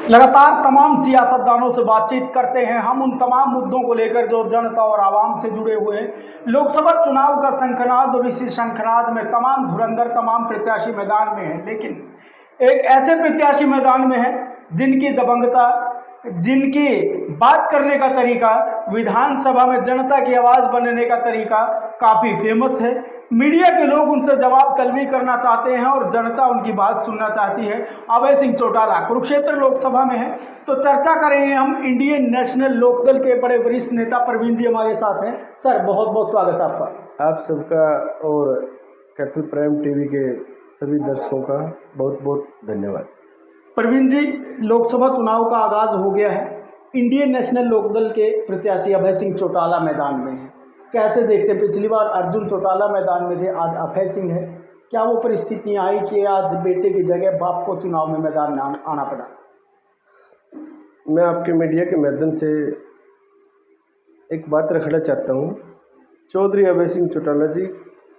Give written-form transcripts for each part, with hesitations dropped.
लगातार तमाम सियासतदानों से बातचीत करते हैं हम उन तमाम मुद्दों को लेकर जो जनता और आवाम से जुड़े हुए हैं। लोकसभा चुनाव का शंखनाद और इसी शंखनाद में तमाम धुरंधर तमाम प्रत्याशी मैदान में हैं, लेकिन एक ऐसे प्रत्याशी मैदान में हैं जिनकी दबंगता, जिनकी बात करने का तरीका, विधानसभा में जनता की आवाज़ बनने का तरीका काफ़ी फेमस है। मीडिया के लोग उनसे जवाब तलबी करना चाहते हैं और जनता उनकी बात सुनना चाहती है। अभय सिंह चौटाला कुरुक्षेत्र लोकसभा में है, तो चर्चा करेंगे हम। इंडियन नेशनल लोकदल के बड़े वरिष्ठ नेता प्रवीण जी हमारे साथ हैं। सर, बहुत बहुत स्वागत है आपका। आप सबका और कैपिटल प्राइम टीवी के सभी दर्शकों का बहुत बहुत धन्यवाद। प्रवीण जी, लोकसभा चुनाव का आगाज हो गया है। इंडियन नेशनल लोकदल के प्रत्याशी अभय सिंह चौटाला मैदान में हैं। कैसे देखते हैं? पिछली बार अर्जुन चौटाला मैदान में थे, आज अभय सिंह है। क्या वो परिस्थितियां आई कि आज बेटे की जगह बाप को चुनाव में मैदान में आना पड़ा? मैं आपके मीडिया के माध्यम से एक बात रखना चाहता हूँ। चौधरी अभय सिंह चौटाला जी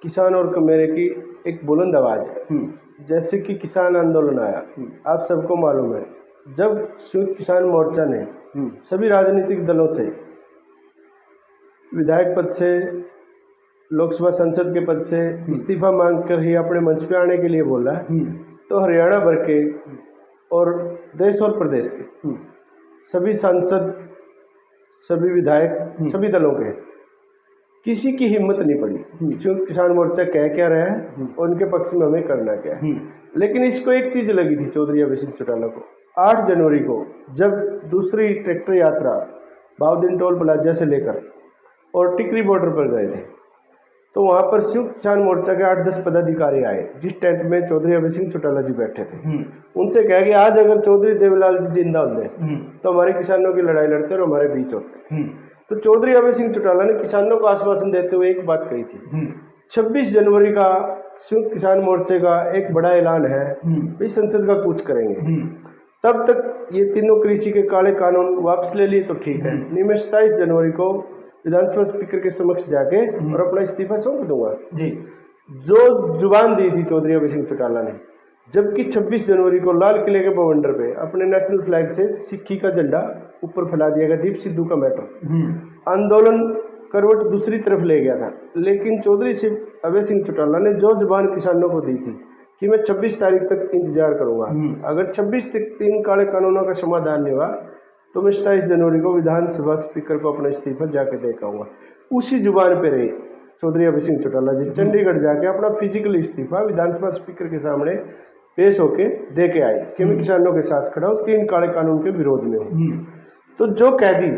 किसान और कमेरे की एक बुलंद आवाज़ है। जैसे कि किसान आंदोलन आया, आप सबको मालूम है, जब संयुक्त किसान मोर्चा ने सभी राजनीतिक दलों से विधायक पद से, लोकसभा संसद के पद से इस्तीफा मांगकर ही अपने मंच पे आने के लिए बोला, तो हरियाणा भर के और देश और प्रदेश के सभी सांसद, सभी विधायक, सभी दलों के किसी की हिम्मत नहीं पड़ी। संयुक्त किसान मोर्चा कह क्या रहा है और उनके पक्ष में हमें करना क्या है। लेकिन इसको एक चीज़ लगी थी चौधरी अभय सिंह चौटाला को, 8 जनवरी को जब दूसरी ट्रैक्टर यात्रा बाउदीन टोल प्लाजा से लेकर और टिकरी बॉर्डर पर गए थे, तो वहाँ पर संयुक्त किसान मोर्चा के 8-10 पदाधिकारी आए, जिस टेंट में चौधरी अभय सिंह चौटाला जी बैठे थे। उनसे कहा कि आज अगर चौधरी देवलाल जी जिंदा होते तो हमारे किसानों की लड़ाई लड़ते और हमारे बीच होते। तो चौधरी अभय सिंह चौटाला ने किसानों को आश्वासन देते हुए एक बात कही थी, 26 जनवरी का संयुक्त किसान मोर्चे का एक बड़ा ऐलान है, इस संसद का कूच करेंगे। तब तक ये तीनों कृषि के काले कानून वापस ले लिए तो ठीक है, नहीं मैं 27 जनवरी को विधानसभा स्पीकर के समक्ष जाके और अपना इस्तीफा सौंप दूंगा जी। जो जुबान दी थी चौधरी अभय सिंह चौटाला ने, जबकि 26 जनवरी को लाल किले के बवंडर पे अपने नेशनल फ्लैग से सिक्की का झंडा ऊपर फैला दिया गया। दीप सिद्धू का मैटर, आंदोलन करवट दूसरी तरफ ले गया था। लेकिन चौधरी अभय सिंह चौटाला ने जो जुबान किसानों को दी थी कि मैं 26 तारीख तक इंतजार करूंगा, अगर 26 तक 3 काले कानूनों का समाधान नहीं हुआ तो मैं 27 जनवरी को विधानसभा स्पीकर को अपना इस्तीफा जाके दे के आऊंगा। उसी जुबान पे रहे चौधरी अभय सिंह चौटाला जी, चंडीगढ़ जाके अपना फिजिकल इस्तीफा विधानसभा स्पीकर के सामने पेश होके दे के आए कि मैं किसानों के साथ खड़ा हूँ, 3 काले कानून के विरोध में हूँ। तो जो कह दी,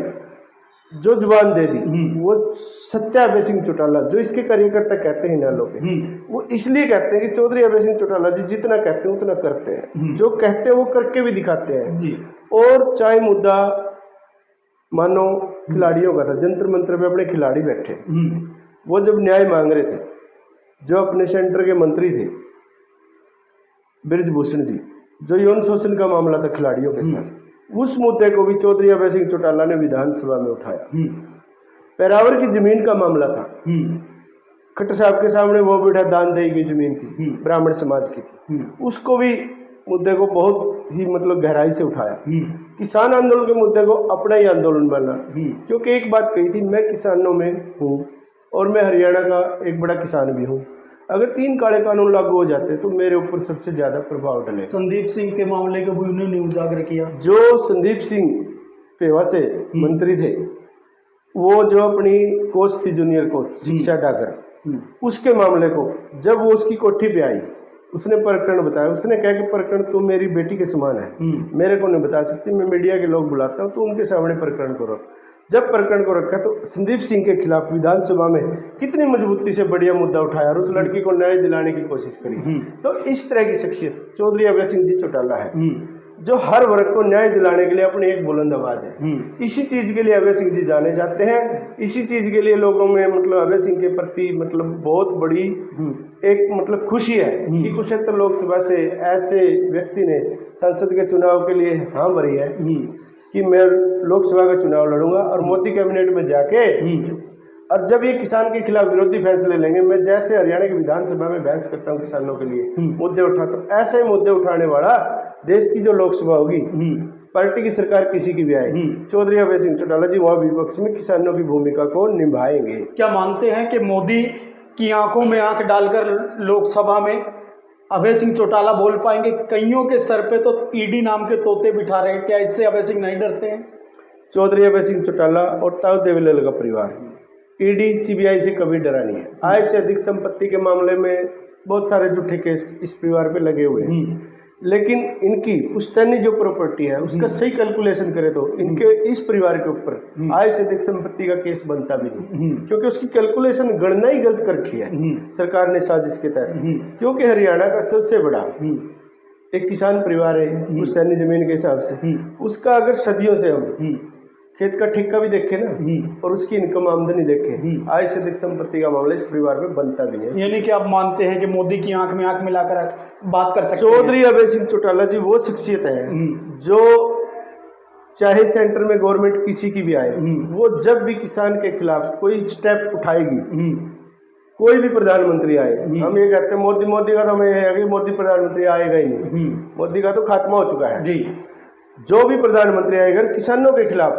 जो जुबान दे दी, वो सत्य अभय सिंह चौटाला, जो इसके कार्यकर्ता कहते हैं ना लोग, वो इसलिए कहते हैं कि चौधरी अभय सिंह चौटाला जी जितना कहते हैं उतना करते हैं, जो कहते हैं वो करके भी दिखाते हैं। और चाहे मुद्दा मानो खिलाड़ियों का था, जंतर मंत्र पे अपने खिलाड़ी बैठे, वो जब न्याय मांग रहे थे, जो अपने सेंटर के मंत्री थे बृजभूषण जी, जो यौन शोषण का मामला था खिलाड़ियों के साथ, उस मुद्दे को भी चौधरी अभय सिंह चौटाला ने विधानसभा में उठाया। पैरावर की जमीन का मामला था, खट्टर साहब के सामने वो बेटा दानदेही की जमीन थी, ब्राह्मण समाज की थी, उसको भी मुद्दे को बहुत ही मतलब गहराई से उठाया। किसान आंदोलन के मुद्दे को अपना ही आंदोलन माना, क्योंकि एक बात कही थी, मैं किसानों में हूँ और मैं हरियाणा का एक बड़ा किसान भी हूँ। अगर 3 काले कानून लागू हो जाते तो मेरे ऊपर सबसे ज्यादा प्रभाव डले। संदीप सिंह के मामले को भी उन्होंने उजागर किया। जो संदीप सिंह पेवा से मंत्री थे, वो जो अपनी कोच थी, जूनियर कोच शिक्षा डागर, उसके मामले को जब वो उसकी कोठी पे आई, उसने प्रकरण बताया। उसने कहा कि प्रकरण तो मेरी बेटी के समान है, मेरे को नहीं बता सकती, मैं मीडिया के लोग बुलाता हूँ तो उनके सामने प्रकरण को रख। जब प्रकरण को रखा तो संदीप सिंह के खिलाफ विधानसभा में कितनी मजबूती से बढ़िया मुद्दा उठाया और उस लड़की को न्याय दिलाने की कोशिश करी। तो इस तरह की शख्सियत चौधरी अभय सिंह जी चौटाला है, जो हर वर्ग को न्याय दिलाने के लिए अपनी एक बुलंद आवाज है। इसी चीज के लिए अभय सिंह जी जाने जाते हैं। इसी चीज के लिए लोगों में मतलब अभय सिंह के प्रति मतलब बहुत बड़ी एक मतलब खुशी है कि कुरुक्षेत्र लोकसभा से ऐसे व्यक्ति ने संसद के चुनाव के लिए हाँ भरी है कि मैं लोकसभा का चुनाव लड़ूंगा और मोदी कैबिनेट में जाके, और जब ये किसान के खिलाफ विरोधी फैसले लेंगे, मैं जैसे हरियाणा की विधानसभा में बहस करता हूँ किसानों के लिए मुद्दे उठाता हूँ, ऐसे ही मुद्दे उठाने वाला देश की जो लोकसभा होगी पार्टी की सरकार किसी की भी आए, चौधरी अभय सिंह चौटाला जी वहाँ विपक्ष में किसानों की भूमिका को निभाएंगे। क्या मानते हैं कि मोदी की आंखों में आंख डालकर लोकसभा में अभय सिंह चौटाला बोल पाएंगे? कईयों के सर पे तो ईडी नाम के तोते बिठा रहे हैं, क्या इससे अभय सिंह नहीं डरते हैं? चौधरी अभय सिंह चौटाला और ताऊ देवीलाल का परिवार ईडी सीबीआई से कभी डरा नहीं है। आय से अधिक संपत्ति के मामले में बहुत सारे झूठे केस इस परिवार पे लगे हुए हैं, लेकिन इनकी पुश्तैनी जो प्रॉपर्टी है उसका सही कैलकुलेशन करे तो इनके इस परिवार के ऊपर आय से अधिक संपत्ति का केस बनता भी नहीं, क्योंकि उसकी कैलकुलेशन गणना ही गलत कर रखी है सरकार ने साजिश के तहत। क्योंकि हरियाणा का सबसे बड़ा एक किसान परिवार है पुश्तैनी जमीन के हिसाब से, उसका अगर सदियों से हम खेत का ठेका भी देखे ना और उसकी इनकम आमदनी देखे, आय से अधिक संपत्ति का मामला इस परिवार में बनता भी है। यानी कि आप मानते हैं कि मोदी की आंख में आंख मिलाकर बात कर सकते हैं? चौधरी अभय सिंह चौटाला जी वो शख्सियत है जो चाहे सेंटर में गवर्नमेंट किसी की भी आए, वो जब भी किसान के खिलाफ कोई स्टेप उठाएगी, कोई भी प्रधानमंत्री आए, हम ये कहते हैं मोदी का तो हमें है कि मोदी प्रधानमंत्री आएगा ही नहीं, मोदी का तो खात्मा हो चुका है जी। जो भी प्रधानमंत्री आएगा किसानों के खिलाफ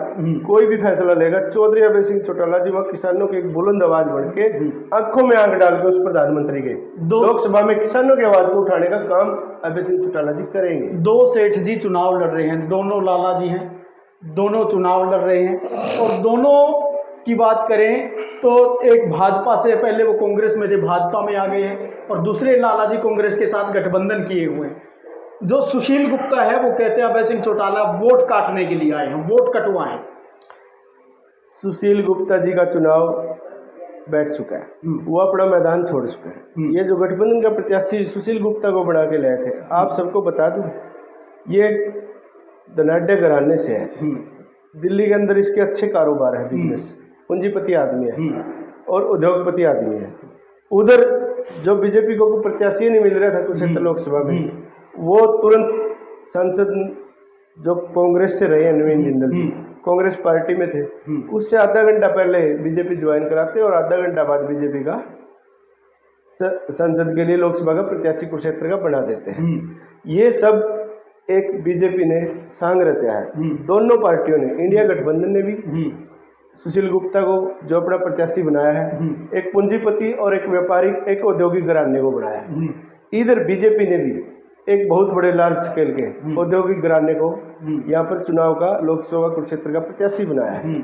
कोई भी फैसला लेगा, चौधरी अभय सिंह चौटाला जी वह किसानों की एक बुलंद आवाज बन के आंखों में आंख डाल के उस प्रधानमंत्री के लोकसभा में किसानों की आवाज को उठाने का काम अभय सिंह चौटाला जी करेंगे। दो सेठ जी चुनाव लड़ रहे हैं, दोनों लाला जी हैं, दोनों चुनाव लड़ रहे हैं, और दोनों की बात करें तो एक भाजपा से, पहले वो कांग्रेस में थे, भाजपा में आ गए हैं, और दूसरे लाला जी कांग्रेस के साथ गठबंधन किए हुए हैं। जो सुशील गुप्ता है वो कहते हैं अभय सिंह चौटाला वोट काटने के लिए आए हैं, वोट कटवाएं। सुशील गुप्ता जी का चुनाव बैठ चुका है, वो अपना मैदान छोड़ चुके हैं। ये जो गठबंधन का प्रत्याशी सुशील गुप्ता को बना के लाए थे, आप सबको बता दूं ये धनाढ्य घराने से है, दिल्ली के अंदर इसके अच्छे कारोबार है, बिजनेस, पूंजीपति आदमी है और उद्योगपति आदमी है। उधर जो बीजेपी को प्रत्याशी नहीं मिल रहा था कुरुक्षेत्र लोकसभा में, वो तुरंत सांसद जो कांग्रेस से रहे नवीन जिंदल कांग्रेस पार्टी में थे, उससे आधा घंटा पहले बीजेपी ज्वाइन कराते और आधा घंटा बाद बीजेपी का संसद के लिए लोकसभा का प्रत्याशी कुरुक्षेत्र का बना देते हैं। ये सब एक बीजेपी ने सांग रचा है। दोनों पार्टियों ने, इंडिया गठबंधन ने भी सुशील गुप्ता को जो अपना प्रत्याशी बनाया है, एक पूंजीपति और एक व्यापारी, एक औद्योगिक घराने को बनाया है। इधर बीजेपी ने भी एक बहुत बड़े लार्ज स्केल के औद्योगिक घराने को यहाँ पर चुनाव का लोकसभा कुरुक्षेत्र का प्रत्याशी बनाया है।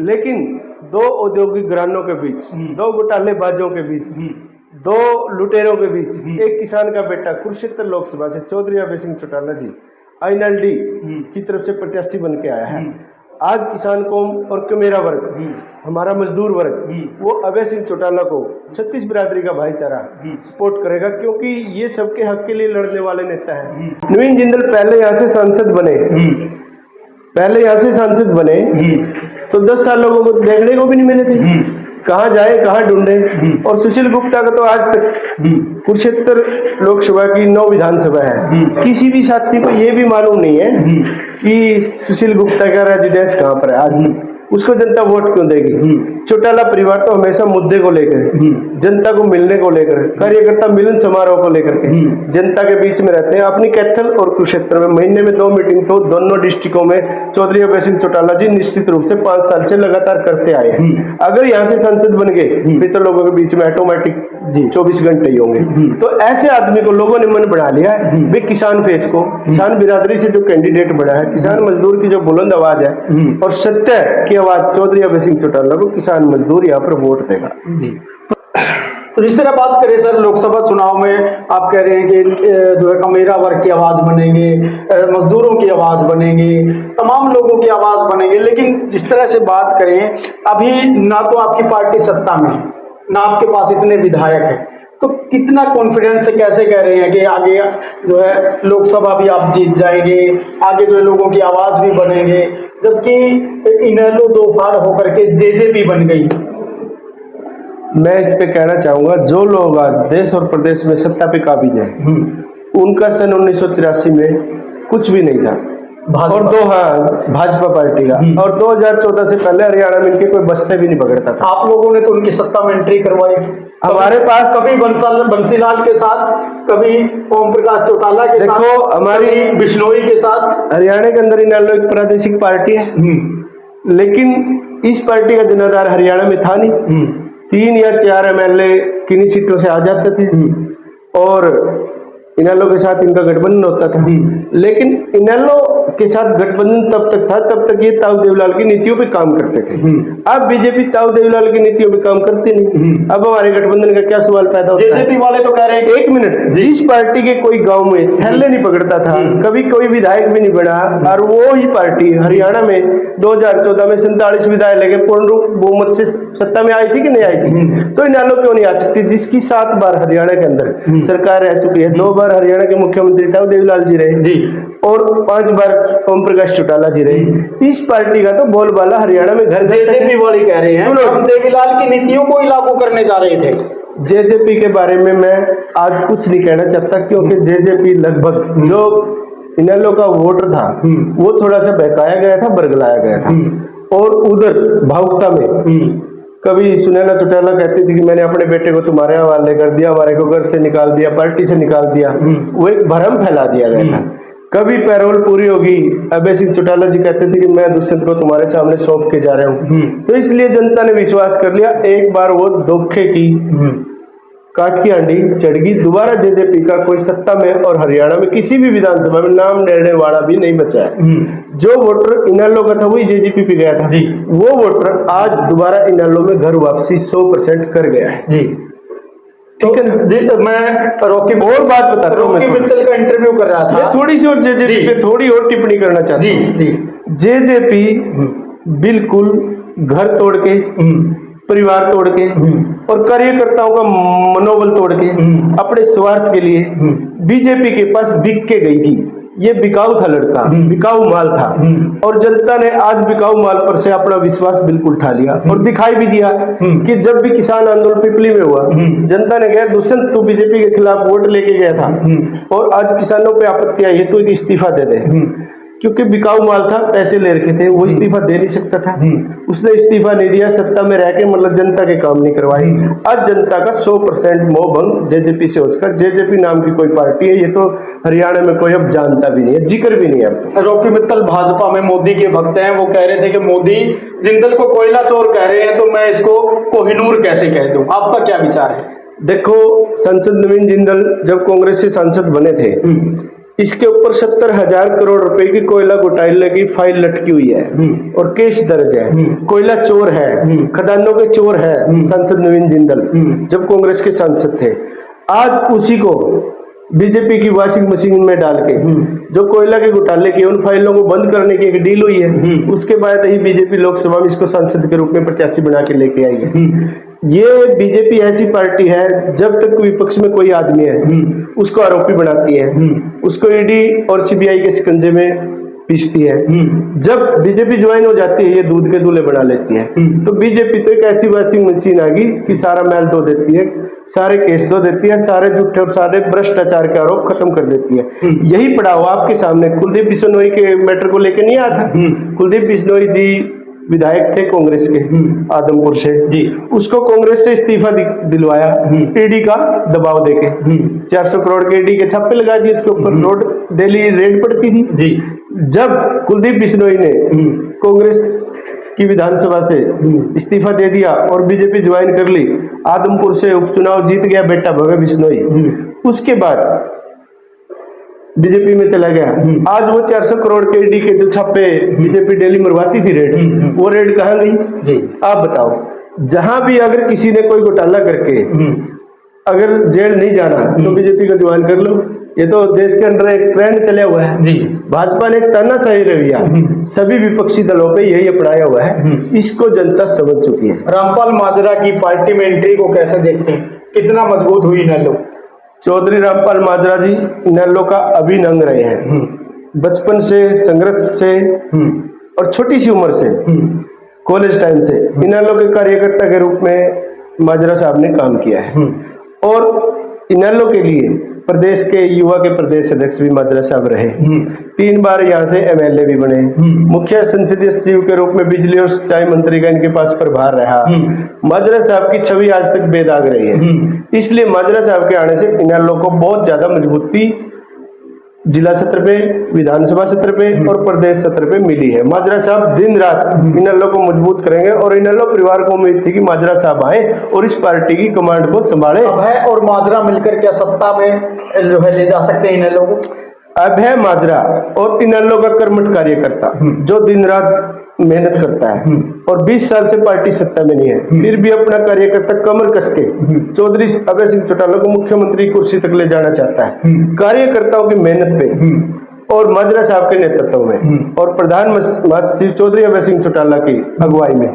लेकिन दो औद्योगिक घरानों के बीच, दो घोटालेबाजों के बीच, दो लुटेरों के बीच एक किसान का बेटा कुरुक्षेत्र लोकसभा से चौधरी अभय सिंह चौटाला जी INLD की तरफ से प्रत्याशी बन के आया है। आज किसान कौम और कमेरा वर्ग, हमारा मजदूर वर्ग, वो अभय सिंह चौटाला को छत्तीस बिरादरी का भाईचारा सपोर्ट करेगा, क्योंकि ये सबके हक के लिए लड़ने वाले नेता हैं। नवीन जिंदल पहले यहाँ से सांसद बने, तो 10 साल लोगों को देखने को भी नहीं मिले थे, कहाँ जाए कहाँ ढूंढे। और सुशील गुप्ता का तो आज तक कुरुक्षेत्र लोकसभा की 9 विधानसभा है, किसी भी साथी को ये भी मालूम नहीं है कि सुशील गुप्ता का रेजिडेंस कहाँ पर है। आज तक उसको जनता वोट क्यों देगी? चौटाला परिवार तो हमेशा मुद्दे को लेकर, जनता को मिलने को लेकर, कार्यकर्ता मिलन समारोह को लेकर के जनता के बीच में रहते हैं। अपनी कैथल और कुरुक्षेत्र में महीने में 2 मीटिंग तो दोनों डिस्ट्रिक्टों में चौधरी अभय सिंह चौटाला जी निश्चित रूप से 5 साल से लगातार करते आए हैं। अगर यहाँ से सांसद बन गए फिर तो लोगों के बीच में ऑटोमेटिक 24 घंटे ही होंगे। तो ऐसे आदमी को लोगों ने मन बना लिया है, वे किसान फेस को, किसान बिरादरी से जो कैंडिडेट बना है, किसान मजदूर की जो बुलंद आवाज है और सत्य की आवाज, चौधरी अभय सिंह चौटाला को किसान मजदूर यहाँ पर वोट देगा। तो जिस तरह बात करें सर, लोकसभा चुनाव में आप कह रहे हैं कि जो है कमेरा वर्ग की आवाज बनेंगे, मजदूरों की आवाज बनेंगे, तमाम लोगों की आवाज बनेंगे, लेकिन जिस तरह से बात करें, अभी ना तो आपकी पार्टी सत्ता में है, ना आपके पास इतने विधायक हैं, तो कितना कॉन्फिडेंस से कैसे कह रहे हैं कि आगे जो है लोकसभा भी आप जीत जाएंगे, आगे जो है लोगों की आवाज भी बनेंगे, जबकि इनेलो 2 बार होकर के जेजेपी बन गई। मैं इस पे कहना चाहूंगा, जो लोग आज देश और प्रदेश में सत्ता पे काबिज हैं, उनका सन 1983 में कुछ भी नहीं था। और दो, हाँ, भाजपा पार्टी का। और 2014 से पहले हरियाणा में इनके कोई बस्ते भी नहीं पकड़ता था। आप लोगों ने तो उनकी सत्ता में एंट्री करवाई। हमारे पास कभी बंसीलाल के साथ, कभी ओम प्रकाश चौटाला के साथ, देखो हमारी बिश्नोई के साथ। हरियाणा के अंदर इनेलो एक प्रादेशिक पार्टी है, लेकिन इस पार्टी का जनाधार हरियाणा में था नहीं। 3 या 4 MLA किन्हीं सीटों से आ जाते थे और इनेलो के साथ इनका गठबंधन होता था। लेकिन इनेलो के साथ गठबंधन तब तक था तब तक ये ताऊ देवीलाल की नीतियों पे काम करते थे। अब बीजेपी ताऊ देवीलाल की नीतियों पे काम करती नहीं। अब हमारे गठबंधन का क्या सवाल पैदा होता है? जेजेपी वाले तो कह रहे हैं, 1 मिनट, जिस पार्टी के कोई गांव में थैले नहीं पकड़ता था, कभी कोई विधायक भी नहीं बना, और वो ही पार्टी हरियाणा में 2014 में 47 विधायक लेके पूर्ण रूप बहुमत से सत्ता में आई थी कि नहीं आई थी? तो इनेलो क्यों नहीं आ सकती, जिसकी 7 बार हरियाणा के अंदर सरकार रह चुकी है। 2 बार हरियाणा के मुख्यमंत्री ताऊ देवीलाल जी रहे जी, और 5 बार ओम प्रकाश चौटाला जी रहे। इस पार्टी का तो बोलबाला हरियाणा में घर। जेजेपी वाले कह रहे हैं हम देवीलाल की नीतियों को ही लागू करने जा रहे थे। जेजेपी के बारे में मैं आज कुछ नहीं कहना चाहता, क्योंकि जेजेपी लगभग जो इनेलो का वोटर था वो थोड़ा सा बहकाया गया था, बरगलाया गया था। और उधर भावुकता में कभी सुनैना चौटाला कहती थी कि मैंने अपने बेटे को तुम्हारे हवाले कर दिया, हमारे को घर से निकाल दिया, पार्टी से निकाल दिया, वो एक भ्रम फैला दिया गया था। कभी पैरोल पूरी होगी, अभय सिंह चौटाला जी कहते थे कि मैं दुष्यंत को तुम्हारे सामने सौंप के जा रहा हूँ। तो इसलिए जनता ने विश्वास कर लिया। एक बार वो धोखे की काट की आंडी चढ़ गई। दोबारा जेजेपी का कोई सत्ता में और हरियाणा में किसी भी विधानसभा में नाम लेने वाला भी नहीं बचा है। जो वोटर इनेलो का था वही जेजेपी पे गया था जी, वो वोटर आज दोबारा इनेलो में घर वापसी 100% कर गया है जी। ठीक है ना जी। मैं रॉकी और बात बताता हूँ, रॉकी मित्तल का इंटरव्यू कर रहा था, थोड़ी सी और जेजेपी पे थोड़ी और टिप्पणी करना चाहता हूँ। जेजेपी बिल्कुल घर तोड़ के, परिवार तोड़ के और कार्यकर्ताओं का मनोबल तोड़ के अपने स्वार्थ के लिए बीजेपी के पास बिक के गई थी। ये बिकाऊ था लड़का, बिकाऊ माल था, और जनता ने आज बिकाऊ माल पर से अपना विश्वास बिल्कुल उठा लिया और दिखाई भी दिया कि जब भी किसान आंदोलन पिपली में हुआ, जनता ने कहा दुष्यंत तू बीजेपी के खिलाफ वोट लेके गया था और आज किसानों पे आपत्ति आई है तो एक इस्तीफा दे दे, क्योंकि बिकाऊ माल था, पैसे ले रखे थे, वो इस्तीफा दे नहीं सकता था। उसने इस्तीफा नहीं दिया, सत्ता में रह के मतलब जनता के काम नहीं करवाई। आज जनता का 100% मोह भंग जेजेपी से होकर, जेजेपी नाम की कोई पार्टी है, ये तो हरियाणा में कोई अब जानता भी नहीं है, जिक्र भी नहीं है। रॉकी मित्तल भाजपा में मोदी के भक्त हैं, वो कह रहे थे कि मोदी जिंदल को कोयला चोर कह रहे हैं तो मैं इसको कोहिनूर कैसे कह दूं, आपका क्या विचार है? देखो, सांसद नवीन जिंदल जब कांग्रेस से सांसद बने थे, इसके ऊपर 70,000 करोड़ रुपए की कोयला घोटाले की फाइल लटकी हुई है और केस दर्ज है। कोयला चोर है, खदानों के चोर है सांसद नवीन जिंदल जब कांग्रेस के सांसद थे। आज उसी को बीजेपी की वॉशिंग मशीन में डाल के जो कोयला के घोटाले की उन फाइलों को बंद करने की एक डील हुई है, उसके बाद ही बीजेपी लोकसभा में इसको सांसद के रूप में प्रत्याशी बना के लेके आई है। ये बीजेपी ऐसी पार्टी है, जब तक विपक्ष में कोई आदमी है उसको आरोपी बनाती है, उसको ईडी और सीबीआई के शिकंजे में पीसती है। जब बीजेपी ज्वाइन हो जाती है, ये दूध के दूल्हे बना लेती है। तो बीजेपी तो एक ऐसी वॉशिंग मशीन आ गई कि सारा मैल धो देती है, सारे केस धो देती है, सारे झूठे और सारे भ्रष्टाचार के आरोप खत्म कर देती है। यही पड़ाव आपके सामने कुलदीप बिश्नोई के मैटर को लेकर नहीं आता। कुलदीप बिश्नोई जी विधायक थे कांग्रेस के आदमपुर से जी, उसको कांग्रेस से इस्तीफा दिलवाया ईडी का दबाव देके। 400 करोड़ के ईडी के छापे लगा दिए उसके ऊपर, रोड डेली रेड पड़ती थी जी। जब कुलदीप बिश्नोई ने कांग्रेस की विधानसभा से इस्तीफा दे दिया और बीजेपी ज्वाइन कर ली, आदमपुर से उपचुनाव जीत गया बेटा भव्य बिश्नोई, उसके बाद बीजेपी में चला गया। आज वो 400 करोड़ के ईडी के जो छापे बीजेपी डेली मरवाती थी रेड, वो रेड कहाँ गई? आप बताओ। जहां भी अगर किसी ने कोई घोटाला करके अगर जेल नहीं जाना तो बीजेपी को ज्वाइन कर लो। ये तो देश के अंदर एक ट्रेंड चला हुआ है जी। भाजपा ने एक तानाशाही रवैया सभी विपक्षी दलों पे यही अपनाया हुआ है, इसको जनता समझ चुकी है। रामपाल माजरा की पार्टी में एंट्री को कैसे देखते हैं, कितना मजबूत हुई इनेलो? चौधरी रामपाल माजरा जी इनेलो का अभिन्न अंग रहे हैं। बचपन से संघर्ष से और छोटी सी उम्र से कॉलेज टाइम से इनेलो के कार्यकर्ता के रूप में माजरा साहब ने काम किया है। और इनेलो के लिए प्रदेश के युवा के प्रदेश अध्यक्ष भी माजरा साहब रहे। 3 बार यहाँ से एमएलए भी बने। मुख्य संसदीय सचिव के रूप में बिजली और सिंचाई मंत्री का इनके पास प्रभार रहा। माजरा साहब की छवि आज तक बेदाग रही है। इसलिए माजरा साहब के आने से इनेलो को बहुत ज्यादा मजबूती जिला सत्र पे, विधानसभा सत्र पे और प्रदेश सत्र पे मिली है। माजरा साहब दिन रात इनेलो को मजबूत करेंगे और इनेलो परिवार को उम्मीद थी कि माजरा साहब आए और इस पार्टी की कमांड को संभाले। अभय और माजरा मिलकर क्या सत्ता में जो है ले जा सकते हैं इनेलो को? अभय माजरा और इनेलो का कर्मठ कार्यकर्ता जो दिन रात मेहनत करता है और 20 साल से पार्टी सत्ता में नहीं है, फिर भी अपना कार्यकर्ता कमर कस के चौधरी अभय सिंह चौटाला को मुख्यमंत्री कुर्सी तक ले जाना चाहता है। कार्यकर्ताओं की मेहनत पे और माजरा साहब के नेतृत्व में और प्रधान महासचिव चौधरी अभय सिंह चौटाला की अगुवाई में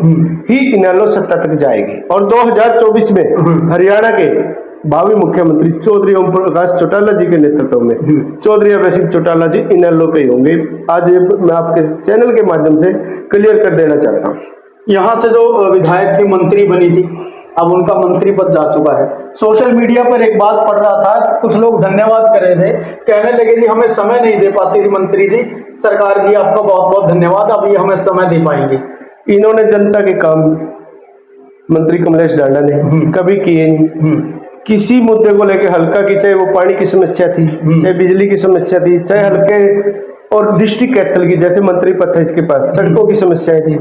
ही इनेलो सत्ता तक जाएगी। और 2024 में हरियाणा के भावी मुख्यमंत्री चौधरी ओम प्रकाश चौटाला जी के नेतृत्व में चौधरी अभय सिंह चौटाला जी इनेलो के होंगे। आज मैं आपके चैनल के माध्यम से क्लियर कर देना चाहता हूँ। यहाँ से जो विधायक थी, मंत्री बनी थी, अब उनका मंत्री पद जा चुका है। सोशल मीडिया पर एक बात पढ़ रहा था, कुछ लोग धन्यवाद कर रहे थे, कहने लगे जी हमें समय नहीं दे पाती थी मंत्री जी, सरकार जी आपका बहुत बहुत धन्यवाद, अभी हमें समय दे पाएंगे। इन्होंने जनता के काम मंत्री कमलेश डांडा ने कभी किए नहीं। किसी मुद्दे को लेकर हल्का की, चाहे वो पानी की समस्या थी, चाहे बिजली की समस्या थी, चाहे हल्के और डिस्ट्रिक्ट कैपिटल की जैसे मंत्री पद था इसके पास, सड़कों की समस्याएं थी,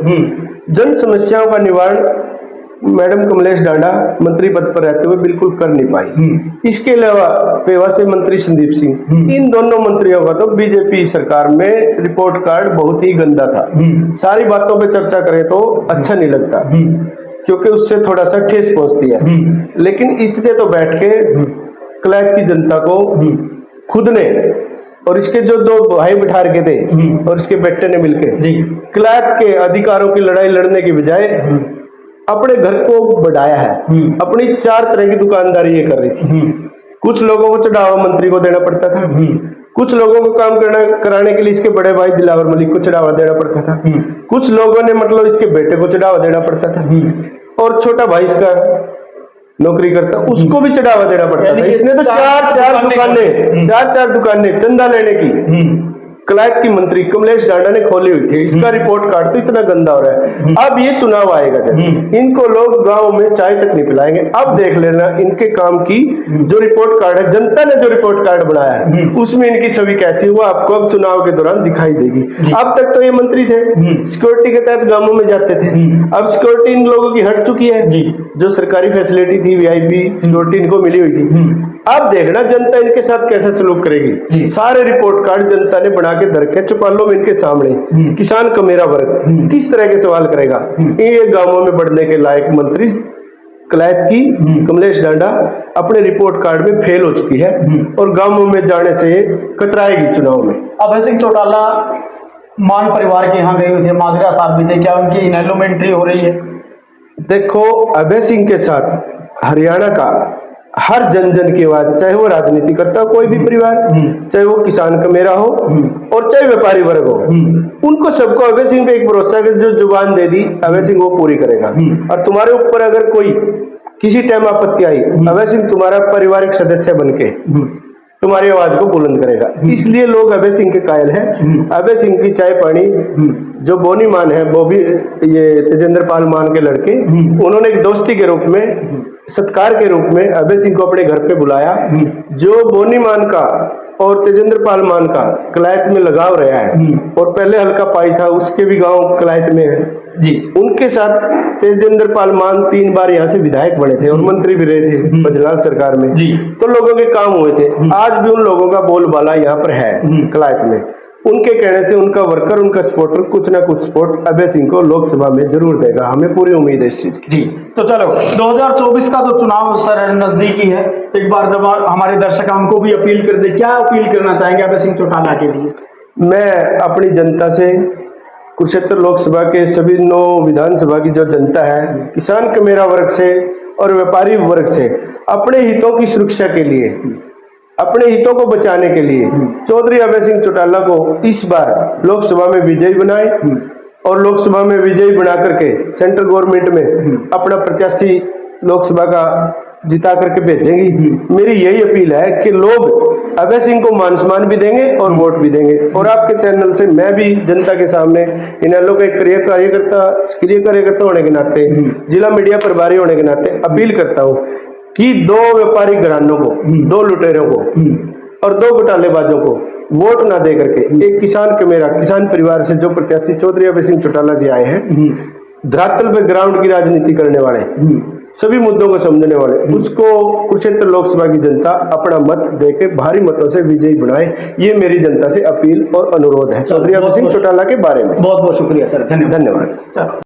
जन समस्याओं का निवारण मैडम कमलेश डांडा मंत्री पद पर रहते हुए बिल्कुल कर नहीं पाई। इसके अलावा पेवा से मंत्री संदीप सिंह, इन दोनों मंत्रियों का तो बीजेपी सरकार में रिपोर्ट कार्ड बहुत ही गंदा था। सारी बातों पे चर्चा करें तो अच्छा नहीं लगता क्योंकि उससे थोड़ा सा ठेस पहुंचती है। लेकिन इसने तो बैठ के क्लैट की जनता को खुद ने और इसके जो 2 भाई बिठा रखे थे और इसके बेटे ने मिलकर क्लैट के अधिकारों की लड़ाई लड़ने की बजाय अपने घर को बढ़ाया है। अपनी 4 तरह की दुकानदारी ये कर रही थी। कुछ लोगों को चढ़ावा मंत्री को देना पड़ता था, कुछ लोगों को काम कराने के लिए इसके बड़े भाई दिलावर मलिक को चढ़ावा देना पड़ता था, कुछ लोगों ने मतलब इसके बेटे को चढ़ावा देना पड़ता था और छोटा भाई इसका नौकरी करता उसको भी चढ़ावा देना पड़ता था। इसने तो 4 दुकानें चंदा लेने की क्लैट की मंत्री कमलेश डांडा ने खोली हुई थी। इसका रिपोर्ट कार्ड तो इतना गंदा हो रहा है। अब ये चुनाव आएगा जैसे इनको लोग गांव में चाय तक नहीं पिलाएंगे। अब देख लेना इनके काम की जो रिपोर्ट कार्ड है, जनता ने जो रिपोर्ट कार्ड बनाया है उसमें इनकी छवि कैसी हुआ आपको अब चुनाव के दौरान दिखाई देगी। अब तक तो ये मंत्री थे, सिक्योरिटी के तहत गांवों में जाते थे, अब सिक्योरिटी इन लोगों की हट चुकी है। जो सरकारी फैसिलिटी थी, वीआईपी सिक्योरिटी इनको मिली हुई थी, अब देखना जनता इनके साथ कैसा सलूक करेगी। सारे रिपोर्ट कार्ड जनता ने बना के धर के चौपालों में इनके सामने किसान का मेरा वर्ग किस तरह के सवाल करेगा। ये गांवों में बढ़ने के लायक मंत्री क्लैट की कमलेश डांडा अपने रिपोर्ट कार्ड में फेल हो चुकी है और गांवों में जाने से कतराएगी चुनाव में। अभय सिंह चौटाला मान परिवार के यहाँ गए हुए थे, माजरा साहब भी थे, क्या उनकी इनेलो में एंट्री हो रही है? देखो, अभय सिंह के साथ हरियाणा का हर जन जन की आवाज, चाहे वो राजनीति करता हो कोई भी परिवार, चाहे वो किसान का मेरा हो और चाहे व्यापारी वर्ग हो, उनको सबको अभय सिंह पे एक भरोसा है कि जो जुबान दे दी अभय सिंह वो पूरी करेगा। और तुम्हारे ऊपर अगर कोई किसी टाइम आपत्ति आई, अभय सिंह तुम्हारा पारिवारिक सदस्य बनके तुम्हारी आवाज को बुलंद करेगा। इसलिए लोग अभय सिंह के कायल हैं। अभय सिंह की चाय पानी जो बोनी मान है वो भी ये तेजेंद्र पाल मान के लड़के, उन्होंने एक दोस्ती के रूप में, सत्कार के रूप में अभय सिंह को अपने घर पे बुलाया। जो बोनी मान का और तेजेंद्र पाल मान का कलायत में लगाव रहा है और पहले हल्का पाई था उसके भी गांव कलायत में है जी, उनके साथ तेजेंद्र पाल मान 3 बार यहाँ से विधायक बने थे और मंत्री भी रहे थे बजलाल सरकार में जी। तो लोगों के काम हुए थे। आज भी उन लोगों का बोलबाला यहाँ पर है कलायत में। उनके कहने से उनका वर्कर, उनका सपोर्टर कुछ ना कुछ सपोर्ट अभय सिंह को लोकसभा में जरूर देगा। हमें पूरी उम्मीद है इस चीज की जी। तो चलो 2024 का तो चुनाव सर नजदीकी है, एक बार जब हमारे दर्शक हमको भी अपील कर दे, क्या अपील करना चाहेंगे अभय सिंह चौटाला के लिए? मैं अपनी जनता से, कुरुक्षेत्र लोकसभा के सभी 9 विधानसभा की जो जनता है, किसान के मेरा वर्ग से और व्यापारी वर्ग से, अपने हितों की सुरक्षा के लिए, अपने हितों को बचाने के लिए चौधरी अभय सिंह चौटाला को इस बार लोकसभा में विजयी बनाए और लोकसभा में विजयी बना करके सेंट्रल गवर्नमेंट में अपना प्रत्याशी लोकसभा का जिता करके भेजेंगी। मेरी यही अपील है कि लोग अभय सिंह को मान सम्मान भी देंगे और वोट भी देंगे। और आपके चैनल से मैं भी जनता के सामने इनेलो के सक्रिय कार्यकर्ता होने के नाते, जिला मीडिया प्रभारी होने के नाते अपील करता हूँ कि 2 व्यापारिक घरानों को, 2 लुटेरों को और 2 घोटालेबाजों को वोट ना दे करके एक किसान परिवार से जो प्रत्याशी चौधरी अभय सिंह चौटाला जी आए हैं, धरातल पे ग्राउंड की राजनीति करने वाले, सभी मुद्दों को समझने वाले, उसको कुरुक्षेत्र लोकसभा की जनता अपना मत देकर भारी मतों से विजयी बनाए। ये मेरी जनता से अपील और अनुरोध है चौधरी अभय सिंह चौटाला के बारे में। बहुत बहुत शुक्रिया सर, धन्यवाद।